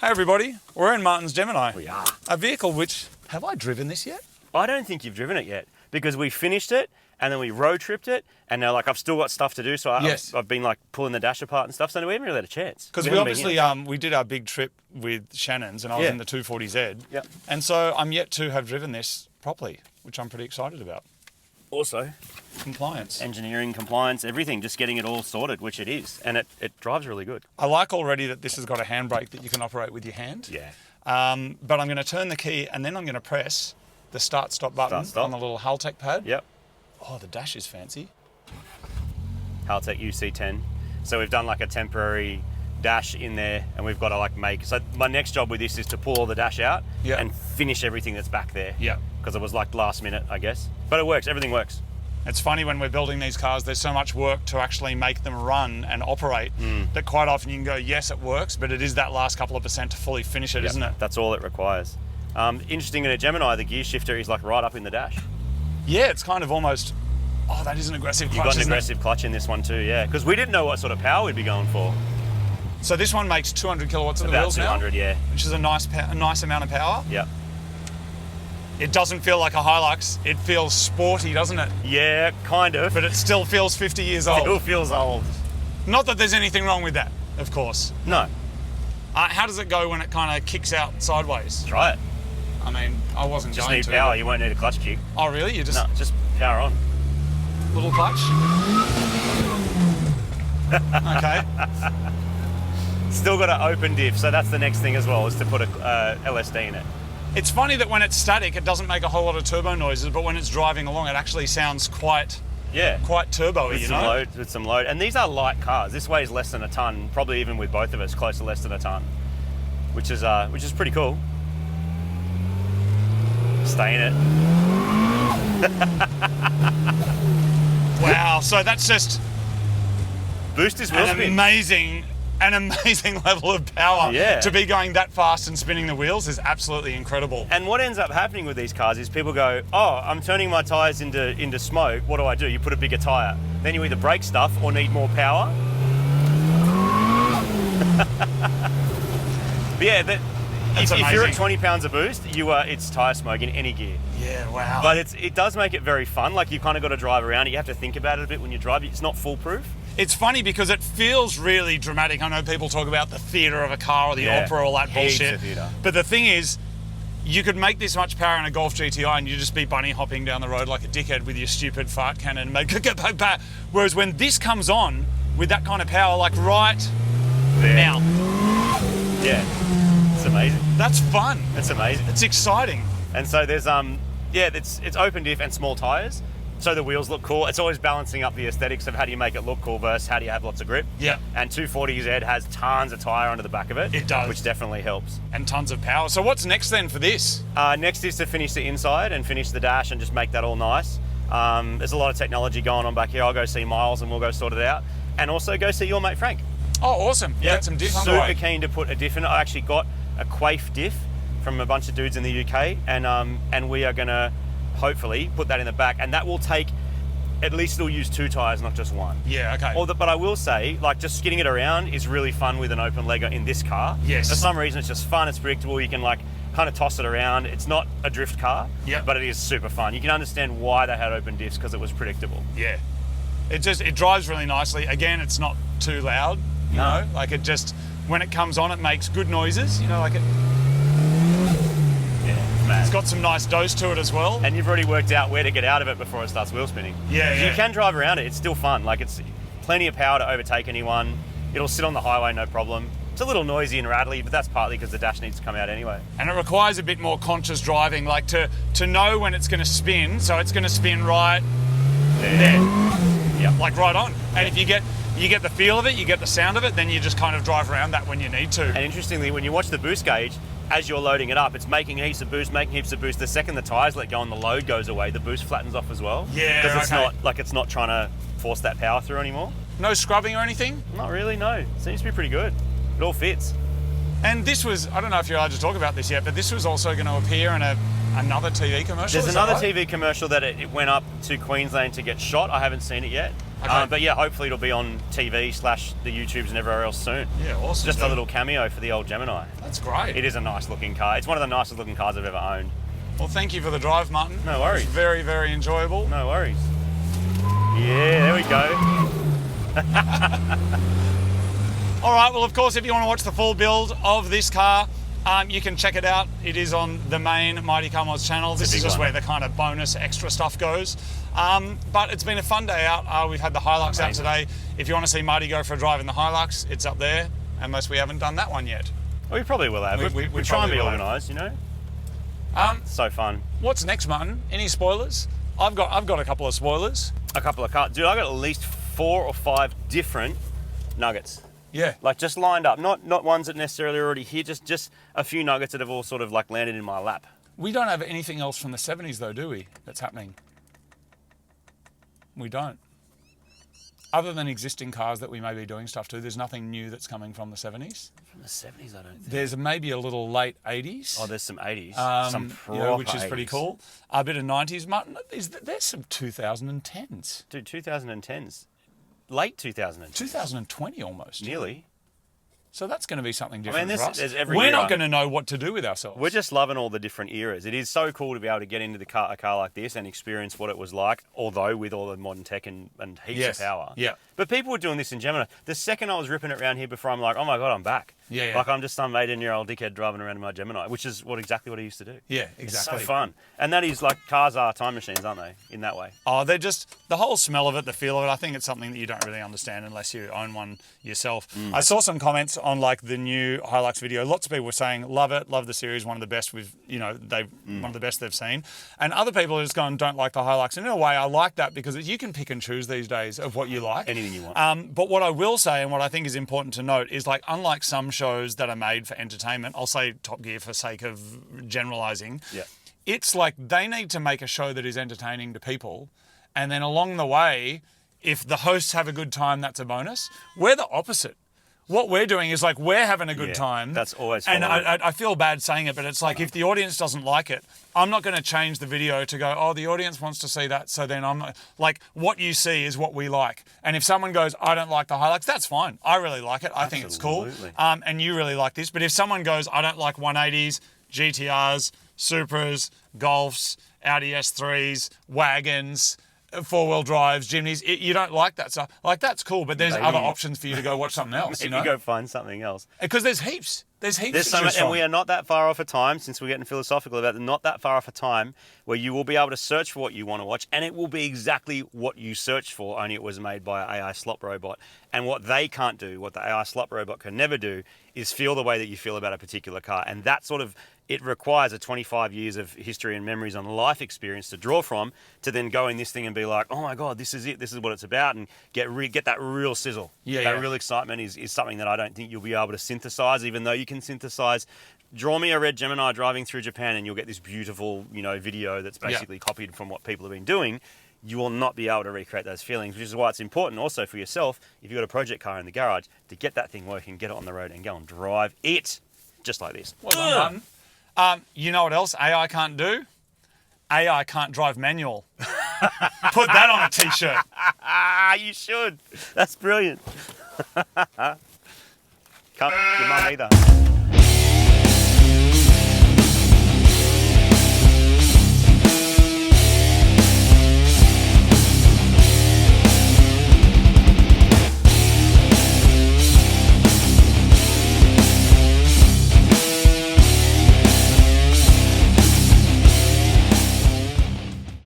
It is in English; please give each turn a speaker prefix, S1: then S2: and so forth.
S1: Hey everybody, we're in Martin's Gemini.
S2: We are.
S1: A vehicle which, have I driven this yet?
S2: I don't think you've driven it yet because we finished it and then we road tripped it and now like I've still got stuff to do, so I've been like pulling the dash apart and stuff, so we haven't really had a chance.
S1: Because we obviously we did our big trip with Shannon's and I was in the 240Z.
S2: Yep.
S1: And so I'm yet to have driven this properly, which I'm pretty excited about.
S2: Also,
S1: compliance.
S2: Engineering, compliance, everything, just getting it all sorted, which it is. And it drives really good.
S1: I like already that this has got a handbrake that you can operate with your hand.
S2: Yeah.
S1: But I'm going to turn the key and then I'm going to press the start-stop button on the little Haltech pad.
S2: Yep.
S1: Oh, the dash is fancy.
S2: Haltech UC10. So we've done like a temporary dash in there and we've got to like make... So my next job with this is to pull all the dash out and finish everything that's back there.
S1: Yeah.
S2: Because it was like last minute, I guess. But it works, everything works.
S1: It's funny when we're building these cars, there's so much work to actually make them run and operate that quite often you can go, yes, it works, but it is that last couple of percent to fully finish it, isn't it? That's
S2: all it requires. Interesting, in a Gemini, the gear shifter is like right up in the dash.
S1: Yeah, it's kind of almost, oh, that is an aggressive clutch,
S2: You've got an aggressive clutch in this one too, yeah. Because we didn't know what sort of power we'd be going for.
S1: So this one makes 200 kilowatts at the wheels now?
S2: About 200, yeah.
S1: Which is a nice amount of power.
S2: Yeah.
S1: It doesn't feel like a Hilux. It feels sporty, doesn't it?
S2: Yeah, kind of.
S1: But it still feels 50 years old.
S2: Still feels old.
S1: Not that there's anything wrong with that, of course.
S2: No.
S1: How does it go when it kind of kicks out sideways?
S2: Try it.
S1: I mean, I wasn't
S2: just
S1: going to.
S2: Just need power, you won't need a clutch kick.
S1: Oh, really? You just...
S2: No, just power on.
S1: Little clutch? Okay.
S2: Still got an open diff, so that's the next thing as well, is to put a LSD in it.
S1: It's funny that when it's static, it doesn't make a whole lot of turbo noises, but when it's driving along, it actually sounds quite turbo-y, you know?
S2: With some load. And these are light cars. This weighs less than a ton, probably even with both of us, close to less than a ton, which is pretty cool. Stay in it.
S1: Wow, so that's just
S2: boost is wheel spin.
S1: An amazing level of power.
S2: Yeah.
S1: To be going that fast and spinning the wheels is absolutely incredible.
S2: And what ends up happening with these cars is people go, oh, I'm turning my tyres into smoke. What do? You put a bigger tyre. Then you either break stuff or need more power. But yeah, if you're at 20 pounds of boost, it's tyre smoke in any gear.
S1: Yeah, wow.
S2: But it does make it very fun. Like, you kind of got to drive around it. You have to think about it a bit when you drive. It's not foolproof.
S1: It's funny because it feels really dramatic. I know people talk about the theatre of a car or the opera, all that bullshit. But the thing is, you could make this much power in a Golf GTI and you'd just be bunny hopping down the road like a dickhead with your stupid fart cannon and make it. Whereas when this comes on with that kind of power, like right now.
S2: Yeah, it's amazing.
S1: That's fun.
S2: It's amazing.
S1: It's exciting.
S2: And so there's it's open diff and small tyres. So the wheels look cool. It's always balancing up the aesthetics of how do you make it look cool versus how do you have lots of grip.
S1: Yeah.
S2: And 240Z has tons of tyre under the back of it.
S1: It does.
S2: Which definitely helps.
S1: And tons of power. So what's next then for this?
S2: Next is to finish the inside and finish the dash and just make that all nice. There's a lot of technology going on back here. I'll go see Miles and we'll go sort it out. And also go see your mate Frank.
S1: Oh, awesome. Yeah, get some diff
S2: Super keen to put a diff in it. I actually got a Quaif diff from a bunch of dudes in the UK and we are going to hopefully put that in the back, and that will take, at least it'll use 2 tyres, not just 1.
S1: Yeah, okay.
S2: But I will say, like, just skidding it around is really fun with an open legger in this car.
S1: Yes.
S2: For some reason, it's just fun, it's predictable, you can like kind of toss it around. It's not a drift car, but it is super fun. You can understand why they had open diffs, because it was predictable.
S1: Yeah. It drives really nicely. Again, it's not too loud, you know? Like, it just, when it comes on, it makes good noises, you know, like it... It's got some nice dose to it as well.
S2: And you've already worked out where to get out of it before it starts wheel spinning.
S1: Yeah.
S2: You can drive around it, it's still fun. Like, it's plenty of power to overtake anyone. It'll sit on the highway, no problem. It's a little noisy and rattly, but that's partly because the dash needs to come out anyway. And
S1: it requires a bit more conscious driving, like to know when it's going to spin, so it's going to spin right there.
S2: Yeah.
S1: Like right on. And if you get the feel of it, you get the sound of it, then you just kind of drive around that when you need to.
S2: And interestingly, when you watch the boost gauge, as you're loading it up, it's making heaps of boost. The second the tyres let go and the load goes away, the boost flattens off as well.
S1: Yeah,
S2: Because it's not trying to force that power through anymore.
S1: No scrubbing or anything?
S2: Not really, no. It seems to be pretty good. It all fits.
S1: And this was, I don't know if you're allowed to talk about this yet, but this was also going to appear in another TV commercial.
S2: There's another TV commercial that it went up to Queensland to get shot. I haven't seen it yet.
S1: Okay.
S2: But yeah, hopefully it'll be on TV / the YouTubes and everywhere else soon.
S1: Yeah, awesome.
S2: Just a little cameo for the old Gemini.
S1: That's great.
S2: It is a nice looking car. It's one of the nicest looking cars I've ever owned.
S1: Well, thank you for the drive, Martin.
S2: No worries.
S1: It was very, very enjoyable.
S2: No worries. Yeah, there we go.
S1: All right, well, of course, if you want to watch the full build of this car, you can check it out. It is on the main Mighty Car Mods channel. This is just where the kind of bonus extra stuff goes. But it's been a fun day out. We've had the Hilux out today. If you want to see Marty go for a drive in the Hilux, it's up there, unless we haven't done that one yet.
S2: Well, we probably will have. We try and be organised, you know? So fun.
S1: What's next, Martin? Any spoilers? I've got a couple of spoilers.
S2: A couple of cars. Dude, I got at least 4 or 5 different nuggets.
S1: Yeah.
S2: Like just lined up, not ones that necessarily are already here, just a few nuggets that have all sort of like landed in my lap.
S1: We don't have anything else from the 70s though, do we? That's happening. We don't. Other than existing cars that we may be doing stuff to, there's nothing new that's coming from the 70s.
S2: From the 70s, I don't think.
S1: There's maybe a little late 80s.
S2: Oh, there's some 80s. Some
S1: which is pretty
S2: 80s.
S1: Cool. A bit of 90s. Martin, there's some 2010s.
S2: Dude, 2010s. Late 2010s.
S1: 2020 almost.
S2: Nearly.
S1: So that's going to be something different for us.
S2: Every
S1: We're
S2: year
S1: not going to know what to do with ourselves.
S2: We're just loving all the different eras. It is so cool to be able to get into a car like this and experience what it was like, although with all the modern tech and heaps of power.
S1: Yeah.
S2: But people were doing this in Gemini. The second I was ripping it around here before, I'm like, oh my God, I'm back.
S1: Yeah.
S2: Like I'm just some 18-year-old dickhead driving around in my Gemini, which is exactly what I used to do.
S1: Yeah, exactly.
S2: It's so fun. And that is like, cars are time machines, aren't they, in that way?
S1: Oh, they're just, the whole smell of it, the feel of it, I think it's something that you don't really understand unless you own one yourself. I saw some comments on like the new Hilux video. Lots of people were saying, love it, love the series, one of the best one of the best they've seen. And other people are just going, don't like the Hilux. And in a way, I like that because you can pick and choose these days of what you like.
S2: Anything you want.
S1: But what I will say, and what I think is important to note, is like, unlike some shows that are made for entertainment, I'll say Top Gear for sake of generalizing, it's like they need to make a show that is entertaining to people. And then along the way, if the hosts have a good time, that's a bonus. We're the opposite. What we're doing is like, we're having a good time.
S2: That's always fun.
S1: And I feel bad saying it, but it's like, if the audience doesn't like it, I'm not going to change the video to go, oh, the audience wants to see that. So then I'm like, what you see is what we like. And if someone goes, I don't like the Hilux, that's fine. I really like it. I think it's cool. And you really like this. But if someone goes, I don't like 180s, GTRs, Supras, Golfs, Audi S3s, wagons, 4-wheel drives, Jimneys, you don't like that stuff. Like, that's cool, but there's other options for you to go watch something else, you know?
S2: You go find something else.
S1: Because there's heaps. There's
S2: so much, and we are not that far off a time, since we're getting philosophical about it, not that far off a time where you will be able to search for what you want to watch, and it will be exactly what you searched for, only it was made by an AI slop robot. And what they can't do, what the AI slop robot can never do, is feel the way that you feel about a particular car. And that sort of, it requires a 25 years of history and memories on life experience to draw from, to then go in this thing and be like, oh my God, this is it, this is what it's about, and get that real sizzle. That real excitement is something that I don't think you'll be able to synthesize, even though you can synthesize. Draw me a red Gemini driving through Japan and you'll get this beautiful, video that's basically copied from what people have been doing. You will not be able to recreate those feelings, which is why it's important also for yourself, if you've got a project car in the garage, to get that thing working, get it on the road and go and drive it just like this.
S1: Well done, Martin. You know what else AI can't do? AI can't drive manual. Put that on a t-shirt.
S2: You should. That's brilliant. Can't your mum either.